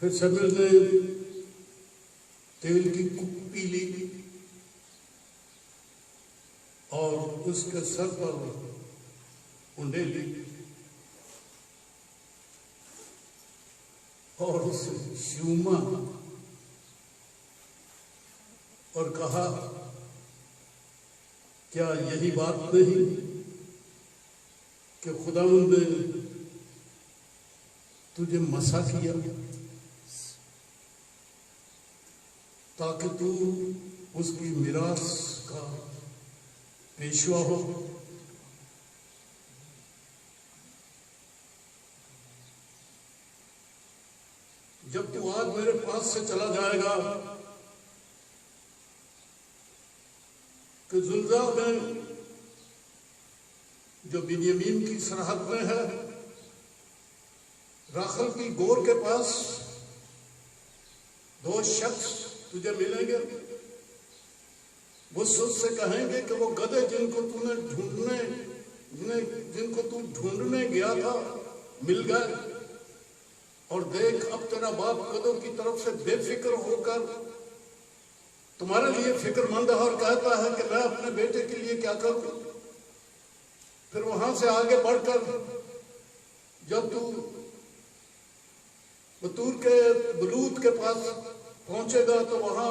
پھر سمیل نے تیل کی کپی لی اور اس کے سر پر انڈیلی اور اسے شوما اور کہا کیا یہی بات نہیں کہ خداوند نے تجھے مسا کیا تاکہ تو اس کی میراث کا پیشوا ہو؟ جب تو آج میرے پاس سے چلا جائے گا کہ زلزا میں جو بنیامین کی سرحد میں ہے راخل کی گور کے پاس دو شخص تجھے ملیں گے، وہ سچ سے کہیں گے کہ وہ گدھے جن کو تو ڈھونڈنے گیا تھا مل گئے، اور دیکھ اب تیرا باپ گدھوں کی طرف سے بے فکر ہو کر تمہارے لیے فکر مند ہے اور کہتا ہے کہ میں اپنے بیٹے کے لیے کیا کروں۔ پھر وہاں سے آگے بڑھ کر جب تو بطور کے بلوت کے پاس پہنچے گا تو وہاں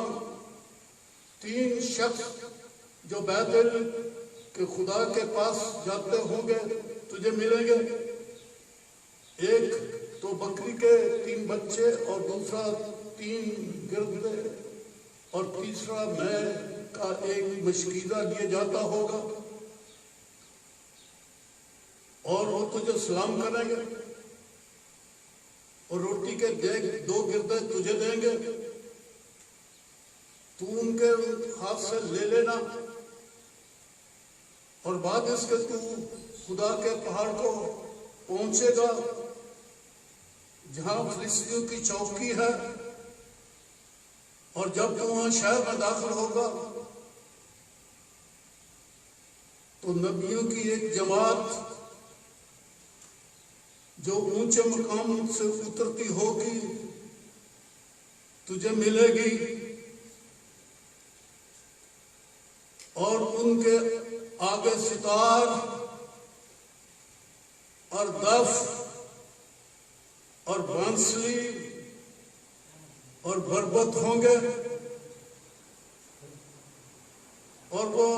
3 شخص جو بیتل کے خدا کے پاس جاتے ہوں گے تجھے ملیں گے، ایک تو بکری کے 3 بچے اور دوسرا 3 گردے اور تیسرا میں کا ایک مشکیزہ لیے جاتا ہوگا، اور وہ تجھے سلام کریں گے اور روٹی کے 2 گردے تجھے دیں گے، تو ان کے ہاتھ سے لے لینا، اور بعد اس کے تو خدا کے پہاڑ کو پہنچے گا جہاں فلسطینیوں کی چوکی ہے، اور جب تو وہاں شہر میں داخل ہوگا تو نبیوں کی ایک جماعت جو اونچے مقام سے اترتی ہوگی تجھے ملے گی، اور ان کے آگے ستار اور دف اور بانسری اور بربت ہوں گے، اور وہ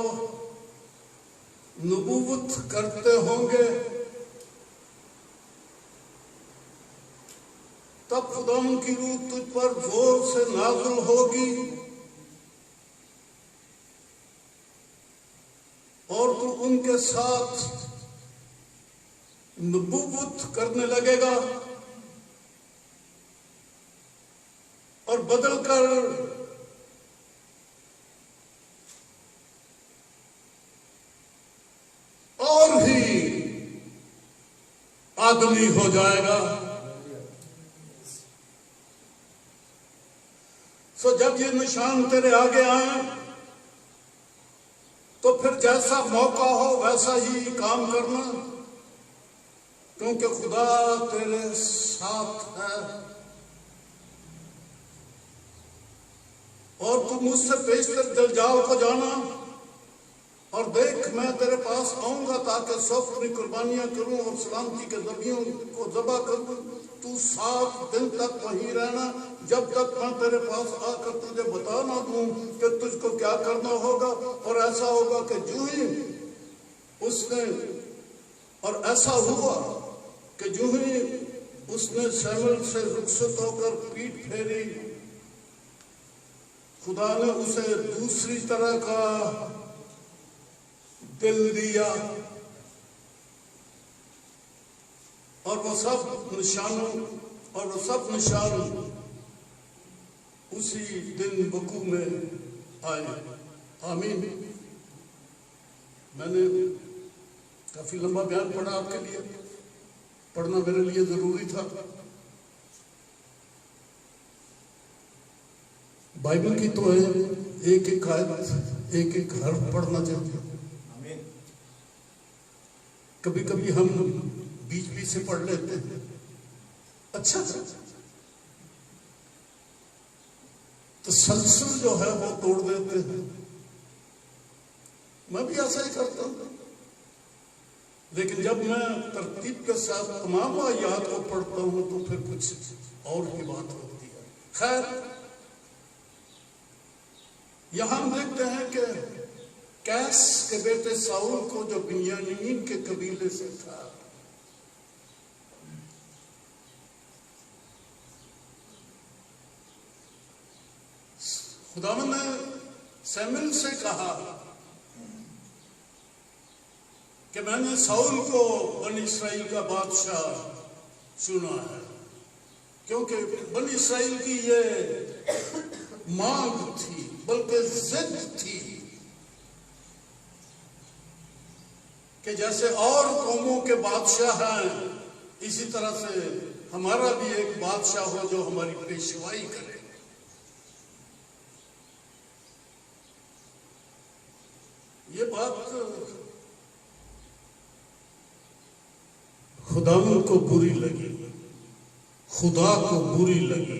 نبوت کرتے ہوں گے۔ تب خداوند کی روح تجھ پر زور سے نازل ہوگی اور تو ان کے ساتھ نبوت کرنے لگے گا، اور بدل کر اور بھی آدمی ہو جائے گا۔ سو جب یہ نشان تیرے آگے آئیں تو پھر جیسا موقع ہو ویسا ہی کام کرنا، کیونکہ خدا تیرے ساتھ ہے، اور تو مجھ سے پیشتر جلجال کو جانا، اور دیکھ میں تیرے پاس آؤں گا تاکہ سب اپنی قربانیاں کروں اور سلامتی کے ذبیحوں کو ذبح کروں۔ تو 7 دن تک وہیں رہنا جب تک میں تیرے پاس آ کر تجھے بتا نہ دوں کہ تجھ کو کیا کرنا ہوگا، اور ایسا ہوگا کہ جو ہی اس نے، اور ایسا ہوا کہ جو ہی اس نے سیمل سے رخصت ہو کر پیٹھ پھیری، خدا نے اسے دوسری طرح کا دل دیا، اور وہ سب نشان اسی دن وقوع میں آئے۔ آمین۔ میں نے کافی لمبا بیان پڑھا آپ کے لیے، پڑھنا میرے لیے ضروری تھا۔ بائبل کی تو ہے ایک ایک آیت ایک ایک حرف پڑھنا چاہیے، کبھی کبھی ہم بیچ بیچ سے پڑھ لیتے ہیں، اچھا تسلسل جو ہے وہ توڑ دیتے ہیں. میں بھی ایسا ہی کرتا ہوں، لیکن جب میں ترتیب کے ساتھ تمام آیات کو پڑھتا ہوں تو پھر کچھ اور کی بات ہوتی ہے. خیر، یہاں ہم دیکھتے ہیں کہ قیس کے بیٹے ساؤل کو جو بنیامین کے قبیلے سے تھا، خداوند نے سیموئیل سے کہا کہ میں نے ساؤل کو بنی اسرائیل کا بادشاہ چنا ہے، کیونکہ بنی اسرائیل کی یہ مانگ تھی، بلکہ ضد تھی کہ جیسے اور قوموں کے بادشاہ ہیں اسی طرح سے ہمارا بھی ایک بادشاہ ہو جو ہماری پیشوائی کرے. یہ بات خداوند کو بری لگی، خدا کو بری لگی،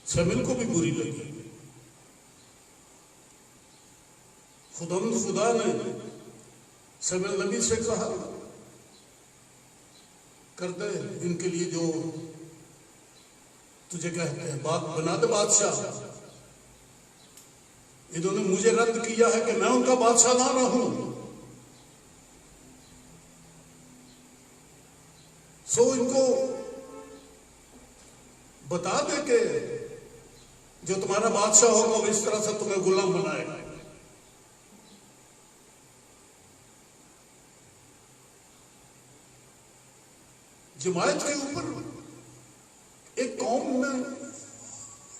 سیموئیل کو بھی بری لگی. خدا نے سیموئیل نبی سے کہا کر دے ان کے لیے جو تجھے کہتے ہیں، بات بنا دے بادشاہ. انہوں نے مجھے رد کیا ہے کہ میں ان کا بادشاہ نہ رہوں، سو ان کو بتا دے کہ جو تمہارا بادشاہ ہوگا وہ اس طرح سے تمہیں غلام بنائے گا. جماعت کے اوپر ایک قوم میں،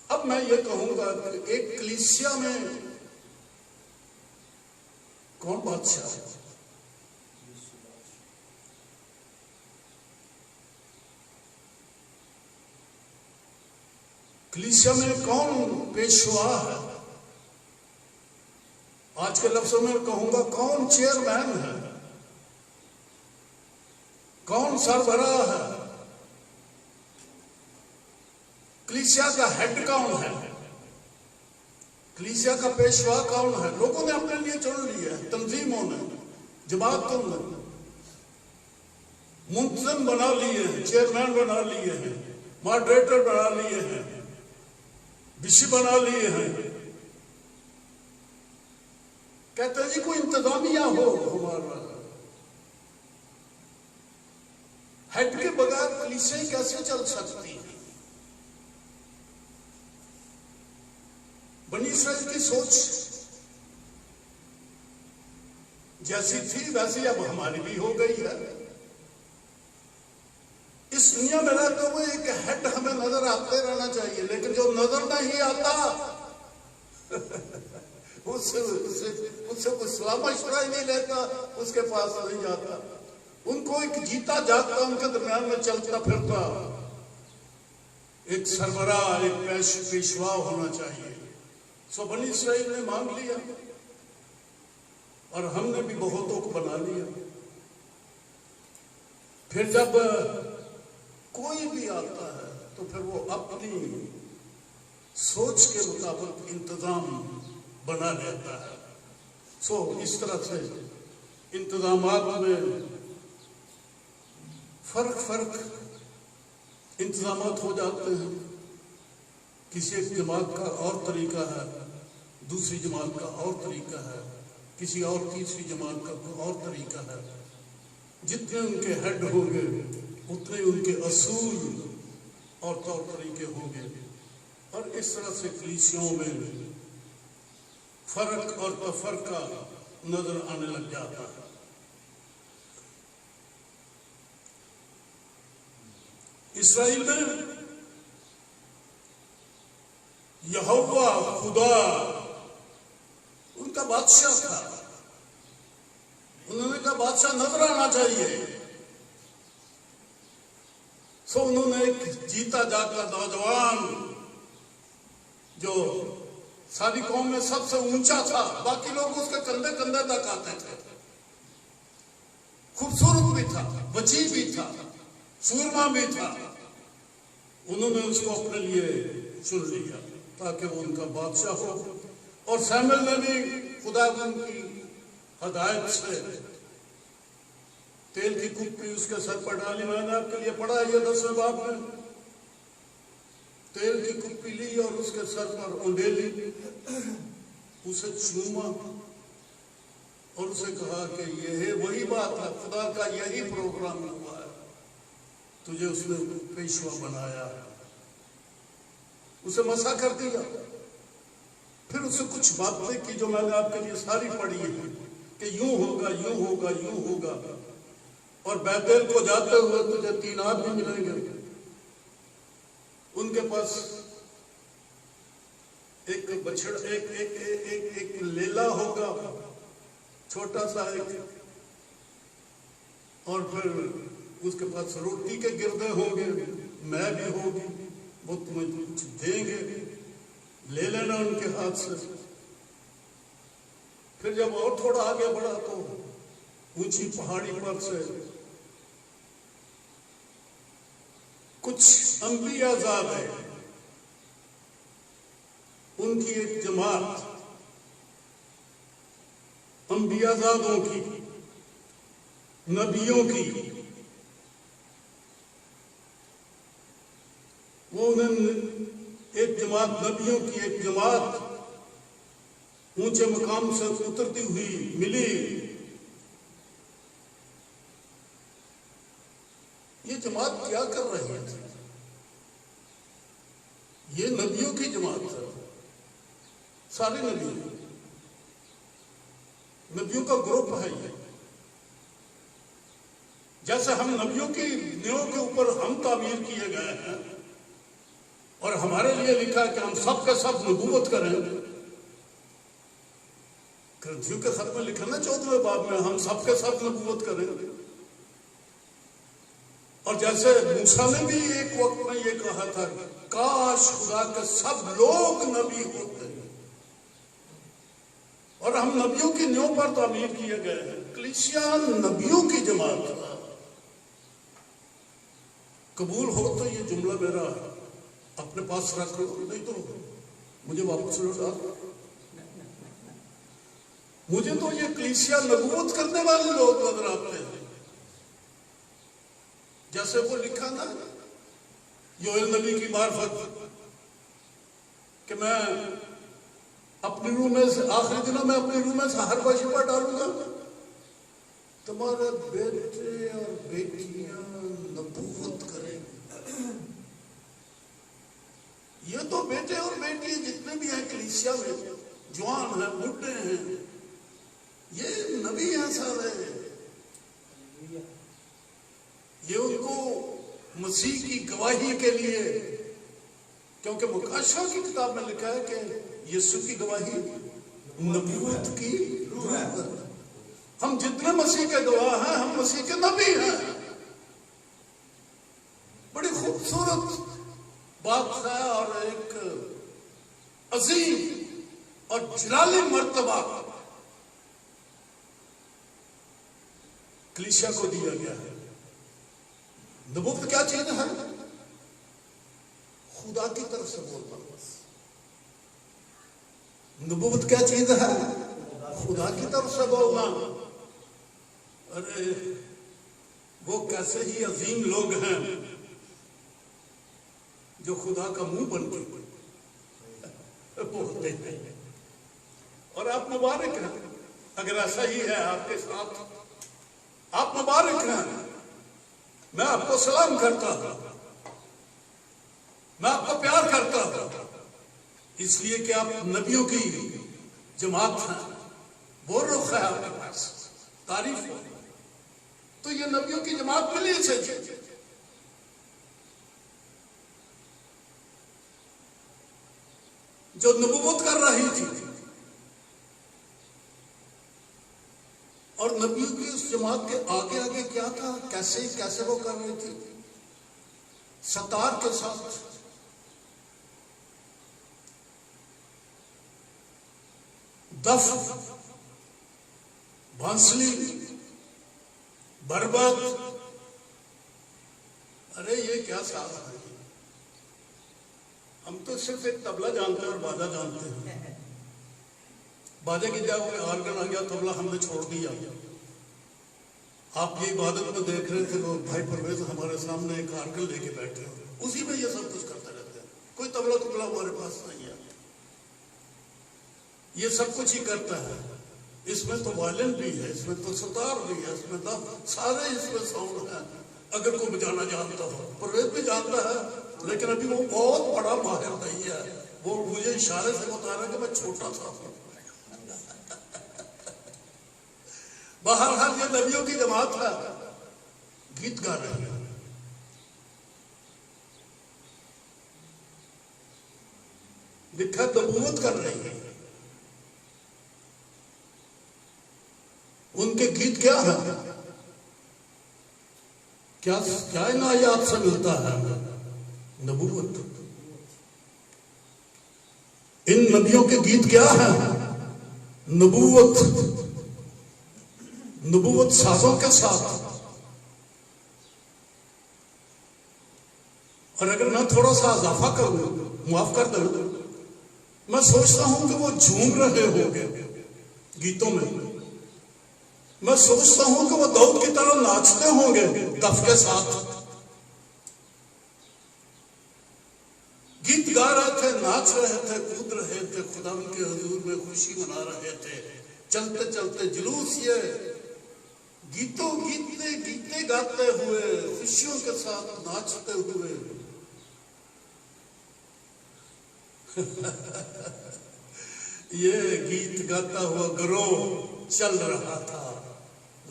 اب میں یہ کہوں گا کہ ایک کلیسیا میں کون بادشاہ ہے؟ کلیسیا میں کون پیشوا ہے؟ آج کے لفظوں میں کہوں گا کون چیئرمین ہے، کون سربراہ ہے، کلیسیا کا ہیڈ کون ہے، کلیسیا کا پیشوا کون ہے؟ لوگوں نے اپنے لیے چن لیا ہے، تنظیموں نے، جماعتوں نے منتظم بنا لیے ہیں، چیئرمین بنا لیے ہیں، ماڈریٹر بنا لیے ہیں، بشپ بنا لیے ہیں. کہتے ہیں جی کوئی انتظامیہ ہو ہمارا. ہیڈ کے بغیر کلیسیا کیسے چل سکتی ہے؟ بنی اسرائیل کی سوچ جیسی تھی ویسی اب ہماری بھی ہو گئی ہے. اس دنیا میں رہتے ہوئے ایک ہیڈ ہمیں نظر آتے رہنا چاہیے، لیکن جو نظر نہیں آتا اس سے کوئی صلاح مشورہ ہی نہیں لیتا، اس کے پاس نہیں جاتا. ان کو ایک جیتا جاگتا ان کے درمیان میں چلتا پھرتا ایک سربراہ، ایک پیشوا ہونا چاہیے. سو بنی اسرائیل نے مانگ لیا اور ہم نے بھی بہتوں کو بنا لیا. پھر جب کوئی بھی آتا ہے تو پھر وہ اپنی سوچ کے مطابق انتظام بنا لیتا ہے. سو اس طرح سے انتظامات میں فرق انتظامات ہو جاتے ہیں. کسی ایک جماعت کا اور طریقہ ہے، دوسری جماعت کا اور طریقہ ہے، کسی اور تیسری جماعت کا اور طریقہ ہے. جتنے ان کے ہیڈ ہوں گے اتنے ان کے اصول اور طور طریقے ہوں گے، اور اس طرح سے کلیسیوں میں فرق اور تفرقہ نظر آنے لگ جاتا ہے. اسرائیل میں یہوہ خدا ان کا بادشاہ تھا. انہوں نے کہا بادشاہ نظر آنا چاہیے. سو انہوں نے ایک جیتا جاگتا نوجوان جو ساری قوم میں سب سے اونچا تھا، باقی لوگ اس کے کندھے کندھے تک آتے تھے، خوبصورت بھی تھا، وسیع بھی تھا، سورما بھی تھا، انہوں نے اس کو اپنے لیے چن لیا تاکہ وہ ان کا بادشاہ ہو، اور سیموئیل نے بھی خدا کی ہدایت سے تیل کی کپی اس کے سر پر ڈالی. میں نے آپ کے لیے پڑھا یہ 10ویں باب میں. تیل کی کپی لی اور اس کے سر پر انڈیلی، اسے چوما اور اسے کہا کہ یہ وہی بات ہے، خدا کا یہی پروگرام ہوا ہے، تجھے اس نے پیشوا بنایا. اسے مسح کر دیا. پھر اسے کچھ باتیں کی جو میں نے آپ کے لیے ساری پڑھی ہیں کہ یوں ہوگا یوں ہوگا یوں ہوگا، اور بیتیل کو جاتے ہوئے تجھے 3 آدمی ملیں گے، ان کے پاس ایک بچڑا ایک لیلا ہوگا چھوٹا سا ایک، اور پھر اس کے پاس روٹی کے گردے ہوں گے، میں بھی ہوگی، وہ تمہیں کچھ دیں گے، لے لینا ان کے ہاتھ سے. پھر جب اور تھوڑا آگے بڑھا تو اونچی پہاڑی پر سے کچھ انبیاء زاد ہے، ان کی ایک جماعت، انبیاء زادوں کی، نبیوں کی، وہ انہیں ایک جماعت، نبیوں کی ایک جماعت اونچے مقام سے اترتی ہوئی ملی. یہ جماعت کیا کر رہی تھی؟ یہ نبیوں کی جماعت ہے، سارے نبیوں کا گروپ ہے. یہ جیسے ہم نبیوں کی نیوں کے اوپر ہم تعمیر کیے گئے ہیں اور ہمارے لیے لکھا ہے کہ ہم سب کے سب نبوت کریں. کرنتھیوں کے خط میں لکھا نا 14ویں باب میں ہم سب کے سب نبوت کریں. اور جیسے موسیٰ نے بھی ایک وقت میں یہ کہا تھا کاش خدا کے سب لوگ نبی ہوتے، اور ہم نبیوں کی نیوں پر تعمیر کیے گئے ہیں. کلیسیا نبیوں کی جماعت ہے. قبول ہو تو یہ جملہ میرا اپنے پاس رکھ لو، نہیں تو مجھے واپس لوٹا. مجھے تو یہ کلیسیا نبوت کرنے والے لوگ نظر آتے ہیں. جیسے وہ لکھا نا یوئیل نبی کی معرفت کہ میں اپنی روح میں سے آخری دنوں میں اپنی روح میں سے ہر وظیفہ ڈالوں گا، تمہارے بیٹے اور بیٹیاں نبوت کریں گے. یہ تو بیٹے اور بیٹی جتنے بھی ہیں کلیسیا میں، جوان ہیں، بڈھے ہیں، یہ نبی ہیں سارے. یہ ان کو مسیح کی گواہی کے لیے، کیونکہ مکاشفہ کی کتاب میں لکھا ہے کہ یسوع کی گواہی نبوت کی روح ہے. ہم جتنے مسیح کے گواہ ہیں ہم مسیح کے نبی ہیں. بڑی خوبصورت بات ہے اور ایک عظیم اور جلالی مرتبہ کلیسیا کو دیا گیا ہے. نبوت کیا چیز ہے؟ خدا کی طرف سے بولنا. نبوت کیا چیز ہے؟ خدا کی طرف سے بولنا. ارے وہ کیسے ہی عظیم لوگ ہیں جو خدا کا منہ بن کے بولتے ہیں. اور آپ مبارک ہیں اگر ایسا ہی ہے آپ کے ساتھ. آپ مبارک ہیں. میں آپ کو سلام کرتا ہوں، میں آپ کو پیار کرتا ہوں، اس لیے کہ آپ نبیوں کی جماعت ہیں. وہ رخ ہے آپ کے پاس، تعریف ہو. تو یہ نبیوں کی جماعت ملی سے جو نبوت کر رہی تھی، اور نبیوں کی اس جماعت کے آگے آگے کیا تھا، کیسے وہ کر رہی تھی؟ ستار کے ساتھ دف، بانسلی، بربت. ارے یہ کیا ساز ہے؟ ہم تو صرف ایک طبلہ جانتے ہیں اور باجا جانتے ہیں. باجے کی جگہ کوئی آرگن آ گیا، طبلہ ہم نے چھوڑ دیا. آپ یہ عبادت میں دیکھ رہے تھے تو بھائی پرویز ہمارے سامنے ایک آرگن لے کے بیٹھے ہیں، اسی میں یہ سب کچھ کرتے رہتے ہیں. کوئی طبلہ ہمارے پاس نہیں ہے. یہ سب کچھ ہی کرتا ہے. اس میں تو وائلن بھی ہے، اس میں تو ستار بھی ہے، اس میں تو سارے اس میں ساؤنڈ ہے. اگر کوئی بجانا جانتا ہو، پرویز بھی جانتا ہے، لیکن ابھی وہ بہت بڑا ماہر نہیں ہے. وہ مجھے اشارے سے بتا رہا ہے کہ میں چھوٹا سا ہوں. بہرحال یہ نبیوں کی جماعت ہے، گیت گا رہے ہیں. لکھا نبوت کر رہی ہے. ان کے گیت کیا ہے؟ کیا ان آیات سے ملتا ہے؟ نبوت. ان نبیوں کے گیت کیا ہے؟ نبوت. نبوت سازوں کے ساتھ. اور اگر میں تھوڑا سا اضافہ کروں، معاف کر دوں، میں سوچتا ہوں کہ وہ جھوم رہے ہوں گے گیتوں میں. میں سوچتا ہوں کہ وہ داؤد کی طرح ناچتے ہوں گے دف کے ساتھ. گیت گا رہے تھے، ناچ رہے تھے، کود رہے تھے، خدا ان کے حضور میں خوشی منا رہے تھے. چلتے چلتے جلوس یہ گیتے گاتے ہوئے، خوشیوں کے ساتھ ناچتے ہوئے. یہ گیت گاتا ہوا گروہ چل رہا تھا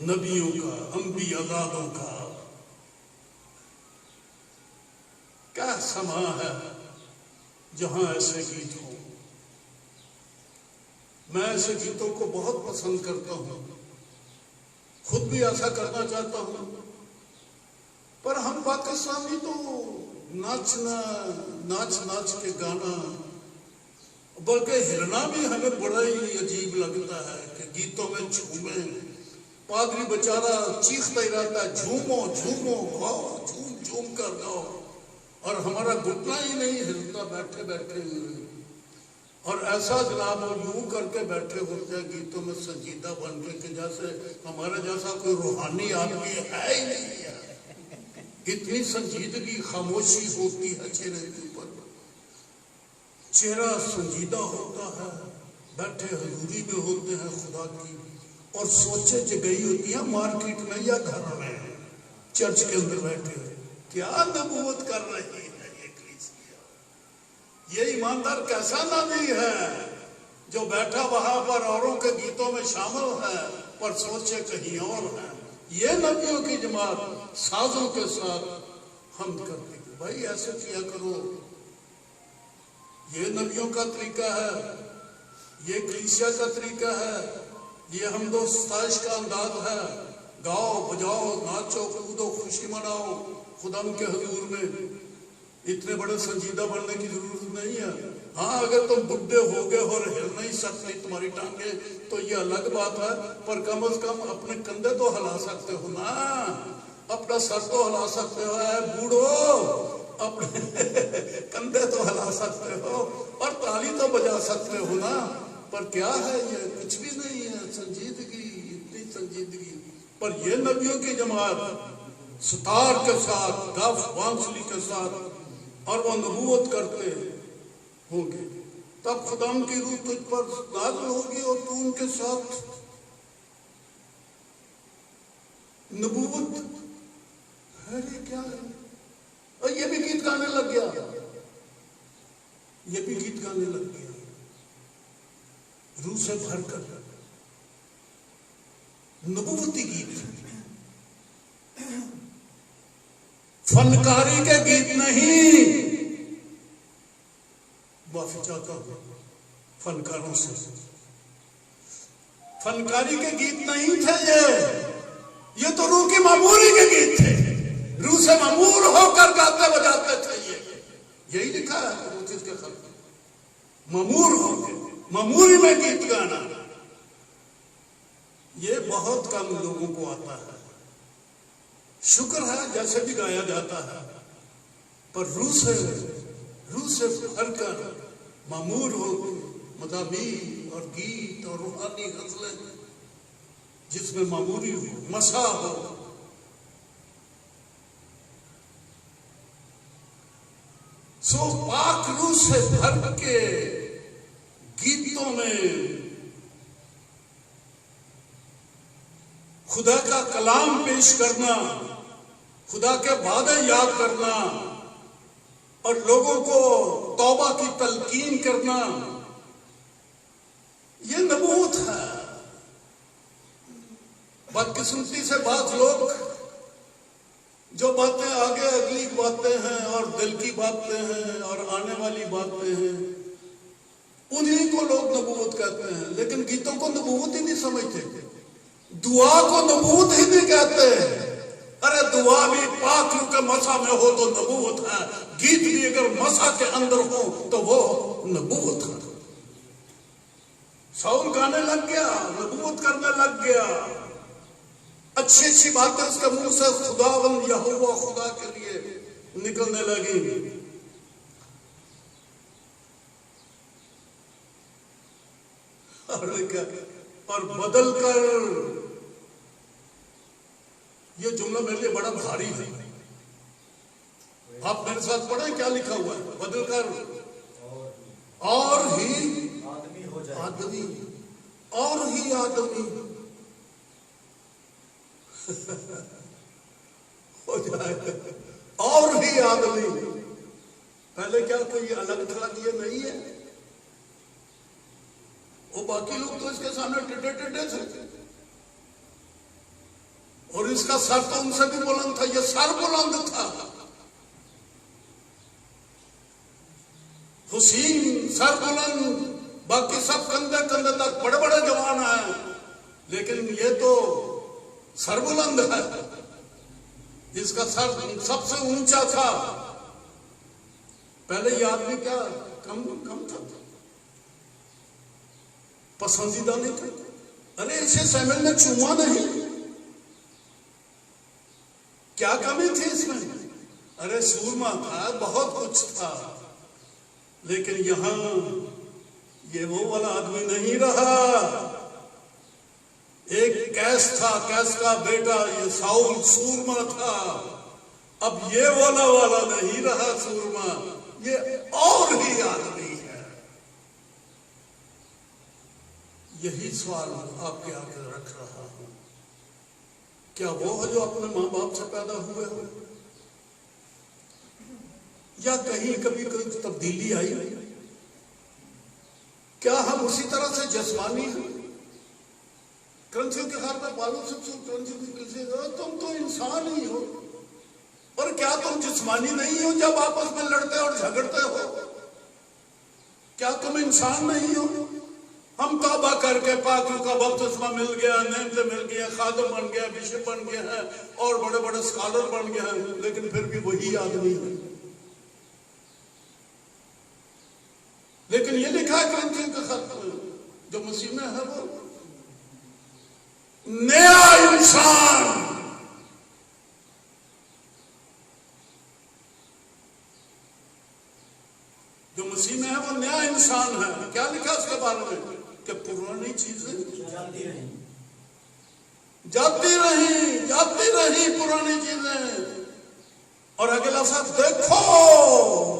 نبیوں کا، انبیاء ازادوں کا. کیا سما ہے جہاں ایسے گیت ہوں. میں ایسے گیتوں کو بہت پسند کرتا ہوں، خود بھی ایسا کرنا چاہتا ہوں. پر ہم پاکستانی تو ناچ کے گانا، بلکہ ہلنا بھی ہمیں بڑا ہی عجیب لگتا ہے کہ گیتوں میں جھومیں. پادری بیچارہ چیختا ہی رہتا ہے، جھومو جھومو گاؤ، جھوم جھوم کر گاؤ. اور ہمارا گھٹنا ہی نہیں ہلتا بیٹھے بیٹھے. اور ایسا جناب یوں کر کے بیٹھے ہوتے ہیں گیتوں میں سنجیدہ بن کے کہ جیسے ہمارے جیسا کوئی روحانی آدمی ہے ہی نہیں ہے. اتنی سنجیدگی، خاموشی ہوتی ہے چہرے کے اوپر. چہرہ سنجیدہ ہوتا ہے، بیٹھے حضوری میں ہوتے ہیں خدا کی، اور سوچے جگئی ہوتی ہیں مارکیٹ میں یا گھر میں، چرچ کے اندر بیٹھے ہوئے. کیا نبوت کر رہی ہے یہ کلیسیا. یہ ایماندار کیسا نبی ہے جو بیٹھا وہاں پر اوروں کے گیتوں میں شامل ہے پر سوچے کہیں اور ہے. یہ نبیوں کی جماعت سازوں کے ساتھ حمد کرتی ہے. بھائی ایسے کیا کرو. یہ نبیوں کا طریقہ ہے، یہ کلیسیا کا طریقہ ہے، یہ حمد و ستائش کا انداز ہے. گاؤ بجاؤ، ناچو کودو، خوشی مناؤ خدا کے حضور میں. اتنے بڑے سنجیدہ بننے کی ضرورت نہیں ہے. ہاں اگر تم بڈھے ہو گئے اور ہل نہیں سکتے تمہاری ٹانگیں تو یہ الگ بات ہے، پر کم از کم اپنے کندھے تو ہلا سکتے ہو نا، اپنا سر تو ہلا سکتے ہو. اے بوڑھو اپنے کندھے تو ہلا سکتے ہو اور تالی تو بجا سکتے ہو نا. پر کیا ہے یہ؟ کچھ بھی نہیں ہے. سنجیدگی، اتنی سنجیدگی. پر یہ نبیوں کی جماعت ستار کے ساتھ، دف بانسری کے ساتھ، اور وہ نبوت کرتے ہوں گے. تب خدا کی روح تجھ پر نازل ہوگی اور تو ان کے ساتھ نبوت. ارے کیا ہے؟ اور یہ بھی گیت گانے لگ گیا، یہ بھی گیت گانے لگ گیا روح سے بھر کر. نبوتی گیت، فنکاری کے گیت نہیں. معافی چاہتا ہوں فنکاروں سے. فنکاری کے گیت نہیں تھے یہ تو روح کی معموری کے گیت تھے. روح سے معمور ہو کر گاتے بجاتے تھے. یہی لکھا ہے وہ چیز کے خلق، معمور ہو کے معموری میں گیت گانا. یہ بہت کم لوگوں کو آتا ہے. شکر ہے جیسے بھی گایا جاتا ہے، پر روح سے روح سے بھر کر معمور ہو مزامیر اور گیت اور روحانی غزلیں جس میں معموری ہو، مسا ہو. سو پاک روح سے بھر کے گیتوں میں خدا کا کلام پیش کرنا، خدا کے وعدے یاد کرنا اور لوگوں کو توبہ کی تلقین کرنا، یہ نبوت ہے. بدقسمتی سے بعض لوگ جو باتیں آگے اگلی باتیں ہیں اور دل کی باتیں ہیں اور آنے والی باتیں ہیں انہی کو لوگ نبوت کہتے ہیں، لیکن گیتوں کو نبوت ہی نہیں سمجھتے، دعا کو نبوت ہی نہیں کہتے. ارے دعا بھی پاک روح کے مسا میں ہو تو نبوت ہے، گیت بھی اگر مسا کے اندر ہو تو وہ نبوت ہے. ساؤل گانے لگ گیا، نبوت کرنے لگ گیا، اچھی اچھی باتیں اس کے منہ سے خداوند یہوہ خدا کے لیے نکلنے لگی. اور بدل کر، یہ جملہ میرے لیے بڑا بھاری ہے، آپ میرے ساتھ پڑھیں کیا لکھا ہوا ہے. بدل کر اور ہی آدمی، اور ہی آدمی ہو جائے، اور ہی آدمی. پہلے کیا کوئی الگ تھلگ یہ نہیں ہے؟ وہ باقی لوگ تو اس کے سامنے ٹڈے ٹڈے تھے اور اس کا سر تو ان سے بھی بلند تھا، یہ سر بلند تھا. حسین سر بلند، باقی سب کندھے کندھے تک بڑے بڑے جوان ہیں، لیکن یہ تو سر بلند ہے. جس کا سر سب سے اونچا تھا. پہلے یہ آدمی کیا کم تھا، پسندیدہ نہیں تھا. ارے اسے سیمل نے چوما نہیں، کیا کمی تھی اس میں؟ ارے سورما تھا، بہت کچھ تھا، لیکن یہاں یہ وہ والا آدمی نہیں رہا. ایک کیس تھا، کیس کا بیٹا یہ ساؤل سورما تھا، اب یہ والا نہیں رہا سورما، یہ اور ہی آدمی ہے. یہی سوال آپ کے آگے رکھ رہا ہوں، کیا وہ ہے جو اپنے ماں باپ سے پیدا ہوئے ہو، یا کہیں کبھی کوئی تبدیلی آئی؟ کیا ہم اسی طرح سے جسمانی ہیں؟ کرنسیوں کے گھر پر بالوں سے کرنسیوں کی کسی تم تو انسان ہی ہو، اور کیا تم جسمانی نہیں ہو جب آپس میں لڑتے اور جھگڑتے ہو؟ کیا تم انسان نہیں ہو؟ ہم توبہ کر کے پاک روح کا بپتسمہ مل گیا، نعمتیں مل گیا، خادم بن گیا، بشپ بن گیا ہے اور بڑے بڑے اسکالر بن گیا ہے، لیکن پھر بھی وہی آدمی ہے. لیکن یہ لکھا ہے کرنتھیوں کے خط میں جو مسیح میں ہے وہ نیا انسان. جو مسیح میں ہے وہ نیا انسان ہے. کیا لکھا اس کے بارے میں؟ کہ پرانی چیزیں جاتی رہی پرانی چیزیں، اور اگے لفظ دیکھو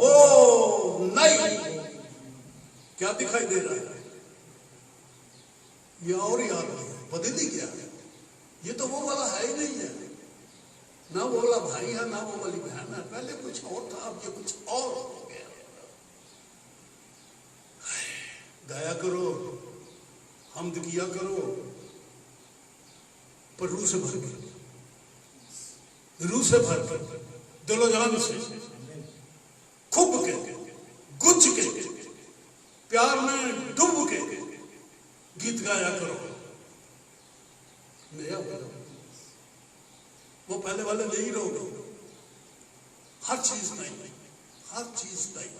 وہ نئی. کیا دکھائی دے رہا ہے؟ یہ اور یاد ہے، بدل ہی گیا. یہ تو وہ والا ہے ہی نہیں ہے، نہ وہ والا بھائی ہے نہ وہ والی بہن ہے. پہلے کچھ اور تھا، اب یہ کچھ اور ہو گیا. گایا کرو، حمد کیا کرو، پر روح سے بھر کے، روح سے بھر کے، دل و جان سے، کھب کے، گج کے، پیار میں ڈوب کے گیت گایا کرو. نیا بنا، وہ پہلے والے نہیں رہو. ہر چیز نہیں، ہر چیز نہیں.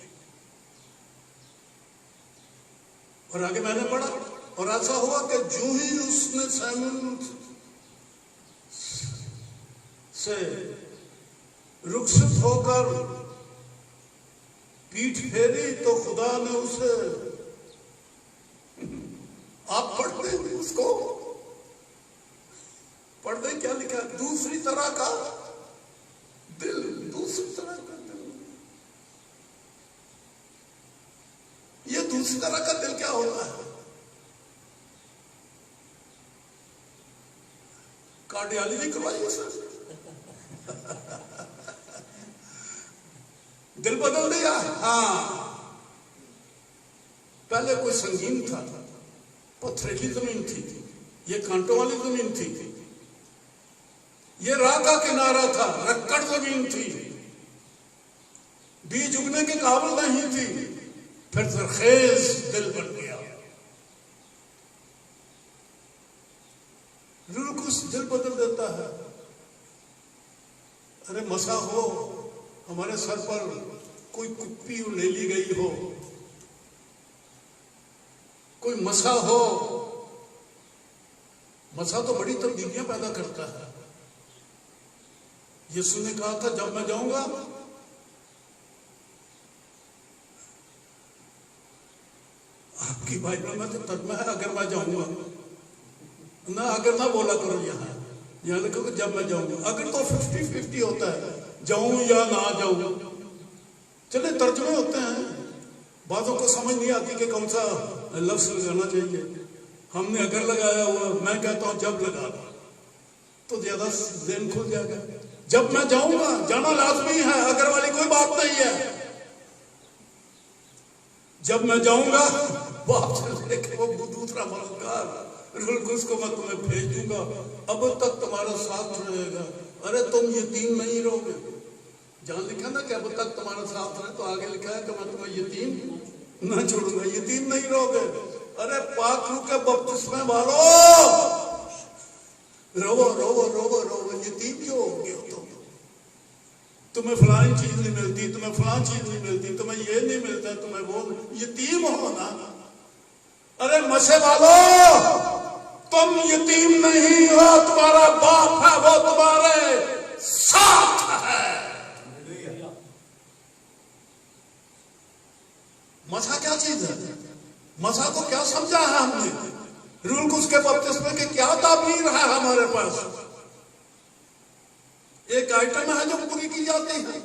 اور آگے میں نے پڑھا، اور ایسا ہوا کہ جو ہی اس نے سیمون سے رخصت ہو کر پیٹھ پھیری تو خدا نے اسے، آپ پڑھتے ہیں اس کو، پڑھتے کیا لکھا؟ دوسری طرح کا دل، دوسری طرح کا دل۔ یہ دوسری طرح کا دل کیا ہوتا ہے؟ کارڈیالوجی کروائیے سر، دل بدل دیا۔ ہاں، پہلے کوئی سنگین تھا، پتھریلی زمین تھی، یہ کانٹوں والی زمین تھی، یہ راہ کا کنارہ تھا، رکڑ زمین تھی، بیج اگنے کے قابل نہیں تھی، پھر زرخیز دل بن گیا۔ روح القدس دل بدل دیتا ہے۔ ارے مسا ہو، ہمارے سر پر کوئی کپی لے لی گئی ہو، کوئی مسا ہو، مسا تو بڑی تبدیلیاں پیدا کرتا ہے۔ یسوع نے کہا تھا جب میں جاؤں گا آپ کی بائبل میں تو ترجمہ ہے اگر میں جاؤں گا، نہ اگر نہ بولا کرو، یہاں لکھو کہ جب میں جاؤں گا۔ اگر تو 50-50 ہوتا ہے، جاؤں یا نہ جاؤں۔ چلے ترجمے ہوتے ہیں، بعضوں کو سمجھ نہیں آتی کہ کون سا لفظ لگانا چاہیے۔ ہم نے اگر لگایا ہوا، میں کہتا ہوں جب لگا تو زیادہ ذہن کھل جائے گا۔ جب میں جاؤں گا، جانا لازمی ہے، اگر والی کوئی بات نہیں ہے۔ جب میں جاؤں گا باپ سے لے کے وہ دوسرا مددگار روح القدس کو میں تمہیں بھیج دوں گا، اب تک تمہارا ساتھ رہے گا۔ ارے تم یتیم نہیں رہو گے، جہاں لکھا نا کہ اب تک تمہارا ساتھ رہے، تو آگے لکھا ہے کہ میں تمہیں یتیم نہ چھوڑوں گا، یتیم نہیں رہو گے۔ ارے پاک روح کے بپتسمے والو، رو رو رو رو، یتیم کیوں ہو گئے ہو تم؟ تمہیں فلان چیز نہیں ملتی، تمہیں فلان چیز نہیں ملتی، تمہیں یہ نہیں ملتا، تمہیں وہ، یتیم ہو نا۔ ارے مسے والو، تم یتیم نہیں ہو، تمہارا باپ ہے، وہ تمہارے ساتھ ہے۔ مسا کیا چیز ہے؟ مسا کو کیا سمجھا ہے ہم نے؟ روح القدس کے بپتسمے کی کیا تعبیر ہے ہمارے پاس؟ ایک آئٹم ہے جو پوری کی جاتی ہے،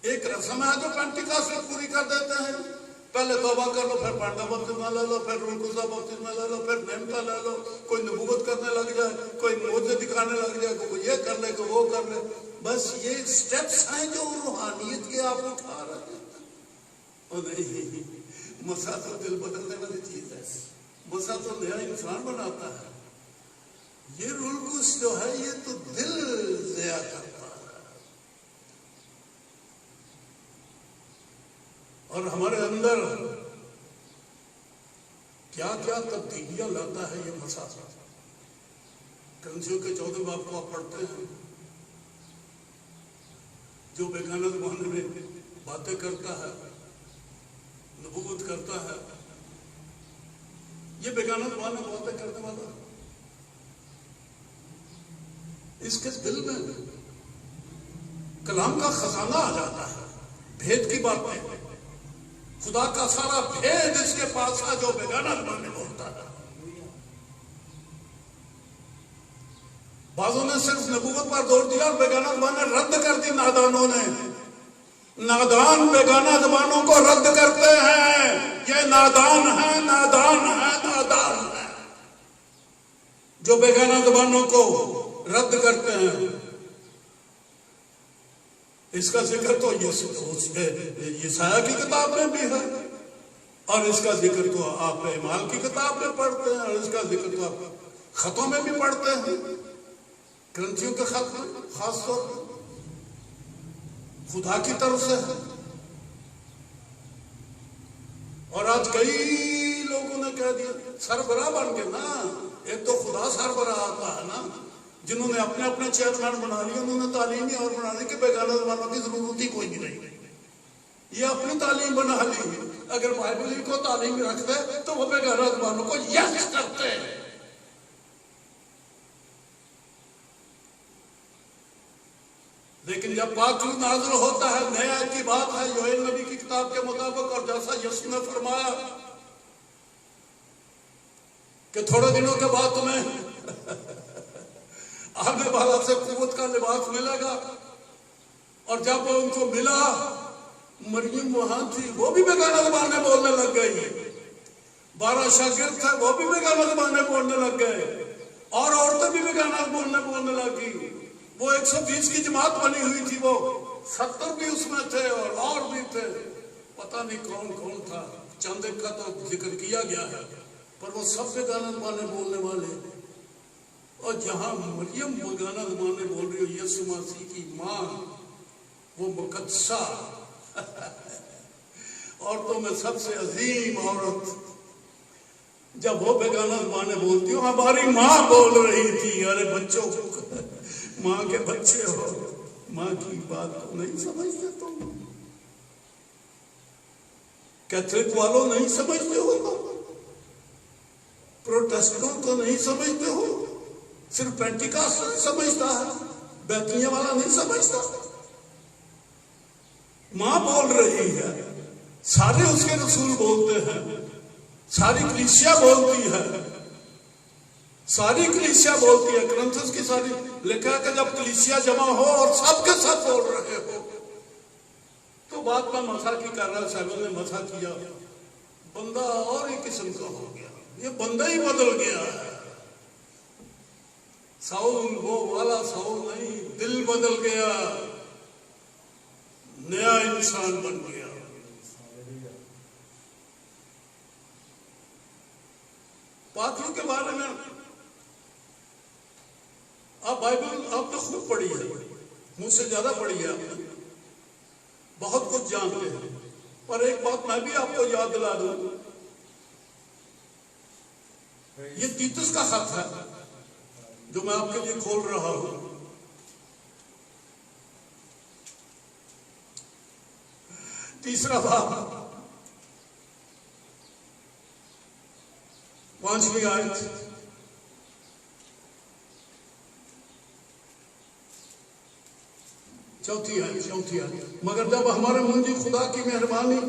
ایک رسم ہے جو پینٹیکاسٹ میں پوری کر دیتے ہیں۔ پہلے توبہ کر لو، پھر پانڈا بپتسمہ لے لو، پھر روح القدس کا بپتسمہ لے لو، پھر نیم کا لے لو، کوئی نبوت کرنے لگ جائے، کوئی معجزے دکھانے لگ جائے، کوئی یہ کر لے، کوئی وہ کر لے۔ بس یہ سٹیپس ہیں جو روحانیت کے آپ اٹھا رہے ہیں۔ نہیں، مسا تو دل بدلنے والی چیز ہے، مسا تو نیا انسان بناتا ہے۔ یہ روح القدس جو ہے یہ تو دل ضیا کرتا ہے، اور ہمارے اندر کیا کیا تبدیلیاں لاتا ہے یہ مسا۔ کرنتھیوں کے 14 باب کو آپ پڑھتے ہیں، جو بیگانہ زبان میں باتیں کرتا ہے، نبوت کرتا ہے، یہ بیگانہ زبان میں باتیں کرنے والا، اس کے دل میں کلام کا خزانہ آ جاتا ہے، بھید کی باتیں، خدا کا سارا بھید اس کے پاس ہے، جو بیگانہ زبان میں بولتا ہے۔ بعضوں نے صرف نبوت پر زور دیا اور بیگانہ زبانیں رد کر دی، نادانوں نے۔ نادان بیگانہ زبانوں کو رد کرتے ہیں، یہ نادان ہے، نادان ہے، نادان ہے جو بیگانہ زبانوں کو رد کرتے ہیں۔ اس کا ذکر تو یسایہ کی کتاب میں بھی ہے، اور اس کا ذکر تو آپ اعمال کی کتاب میں پڑھتے ہیں، اور اس کا ذکر تو آپ خطوں میں بھی پڑھتے ہیں، کرنتھیوں کے خط میں خاص طور پر خدا کی طرف سے ہے۔ اور آج کئی لوگوں نے کہہ دیا سربراہ بن کے نا، ایک تو خدا سربراہ آتا ہے نا، جنہوں نے اپنے اپنے چیئرمین بنا لیے، انہوں نے تعلیم ہی اور بنا لی کہ بیگانہ زبانوں کی ضرورت ہی کوئی نہیں رہی، یہ اپنی تعلیم بنا لی۔ اگر بائبل کو تعلیم رکھ دے تو وہ بیگانہ زبانوں کو یس کرتے ہیں۔ لیکن جب پاکلو نازل ہوتا ہے، نیا کی بات ہے یوئیل نبی کی کتاب کے مطابق، اور جیسا یسوع نے فرمایا کہ تھوڑے دنوں کے بعد تمہیں آنے والا سے قوت کا لباس ملے گا. اور جب وہ ان کو ملا، مریم وہاں تھی، وہ بھی بیگانہ زبانیں بولنے لگ گئی. 12 شاگرد تھے، وہ بھی بیگانہ زبانیں بولنے لگ گئے، اور عورتیں بھی بیگانہ بولنے لگی. وہ 120 کی جماعت بنی ہوئی تھی، وہ 70 بھی اس میں تھے اور بھی تھے، پتہ نہیں کون کون تھا. چند ایک کا تو ذکر کیا گیا ہے، پر وہ سب بیگانہ زبانیں بولنے والے. اور جہاں مریم بیگانہ زبانیں بول رہی ہو، یسوع مسیح کی ماں، وہ مقدسہ، عورتوں میں سب سے عظیم عورت، جب وہ بیگانہ زبانیں بولتی ہوں، ہماری ماں بول رہی تھی. ارے بچوں کو، ماں کے بچے ہو، ماں کی بات کو نہیں سمجھتے تم؟ کیتھولک والوں نہیں سمجھتے ہو تم؟ پروٹسٹنٹ تو نہیں سمجھتے ہو؟ صرف پینٹیکاسٹ سمجھتا ہے، بیتنیہ والا نہیں سمجھتا. ماں بول رہی ہے، سارے اس کے رسول بولتے ہیں، ساری کلیسیا بولتی ہے، ساری کلیسیا بولتی ہے. کرنتھس کی ساری لکھا کہ جب کلیسیا جمع ہو اور سب کے ساتھ بول رہے ہو، تو بات میں مسا کی کر رہا، سیون نے مسا کیا، بندہ اور ہی قسم کا ہو گیا. یہ بندہ ہی بدل گیا ہے. ساؤل وہ والا ساؤل نہیں، دل بدل گیا، نیا انسان بن گیا. پاکلو کے بارے میں آپ بائبل آپ نے خوب پڑھی ہے، مجھ سے زیادہ پڑھی ہے، آپ نے بہت کچھ جانتے ہیں. پر ایک بات میں بھی آپ کو یاد دلا دوں، یہ تیتس کا خط ہے جو میں آپ کے لیے کھول رہا ہوں. تیسرا باب، 5ویں آیت. چوتھی آیت. مگر جب ہمارے منجی خدا کی مہربانی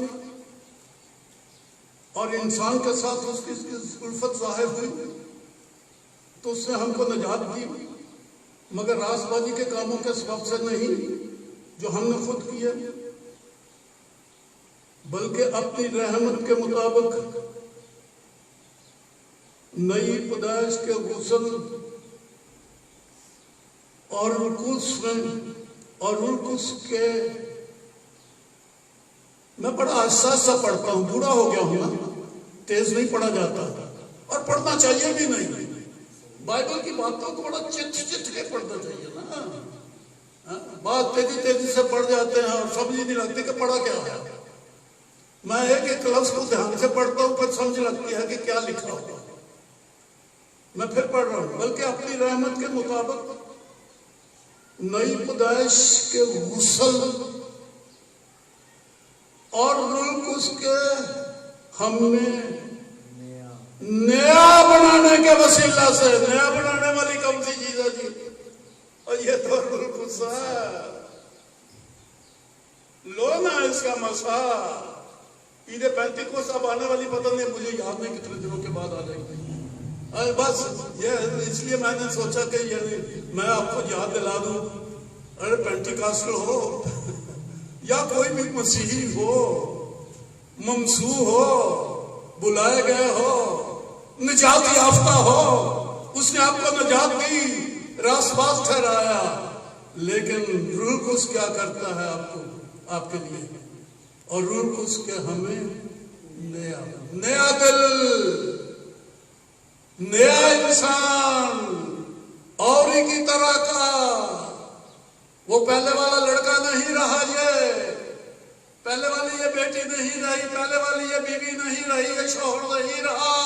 اور انسان کے ساتھ اس کی الفت ظاہر ہوئی، تو اس نے ہم کو نجات دی، مگر راست بازی کے کاموں کے سبب سے نہیں جو ہم نے خود کیے، بلکہ اپنی رحمت کے مطابق نئی پیدائش کے غسل اور رلقس کے. میں بڑا احساس سا پڑھتا ہوں، بوڑھا ہو گیا ہوں نا، تیز نہیں پڑھا جاتا، اور پڑھنا چاہیے بھی نہیں. بائبل کی باتوں کو بڑا چٹ کے پڑھنا چاہیے نا. بات تیزی سے پڑھ جاتے ہیں اور سمجھ نہیں لگتی کہ پڑھا کیا ہے. میں ایک ایک لفظ کو دھیان سے پڑھتا ہوں، پھر سمجھ لگتی ہے کہ کیا لکھا ہوا. میں پھر پڑھ رہا ہوں، بلکہ اپنی رحمت کے مطابق نئی پیدائش کے غسل اور رلقس کے ہم نے نیا بنانے کے وسیلہ سے. نیا بنانے والی کون سی چیز ہے جی؟ اور یہ تو رلقس ہے. لو نا اس کا مسا. عید پینتیکوس اب آنے والی پتہ نہیں، مجھے یاد نہیں کتنے دنوں کے بعد آ جائے گی. بس یہ اس لیے میں نے سوچا کہ یعنی میں آپ کو یاد دلا دوں. ارے پینٹیکاسٹل ہو یا کوئی بھی مسیحی ہو، ممسوح ہو، بلائے گئے ہو، نجات یافتہ ہو، اس نے آپ کو نجات دی، راست باز ٹھہرایا، لیکن روح قدس کیا کرتا ہے آپ کے لیے؟ اور روح قدس کے ہمیں نیا دل، نیا انسان اور ہی کی طرح کا. وہ پہلے والا لڑکا نہیں رہا، یہ پہلے والی یہ بیٹی نہیں رہی، پہلے والی یہ بیوی نہیں رہی، یہ شوہر نہیں رہا،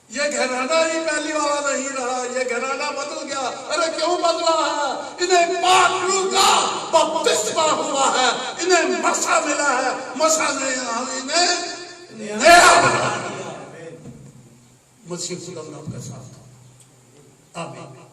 یہ گھرانہ ہی پہلی والا نہیں رہا، یہ گھرانہ بدل گیا. ارے کیوں بدلا ہے؟ انہیں پاک روح کا بپتسمہ ہوا ہے، انہیں مسا ملا ہے. مسا نے انہیں نیا بنا دیا. مسیح خدا آپ کے ساتھ. آمین.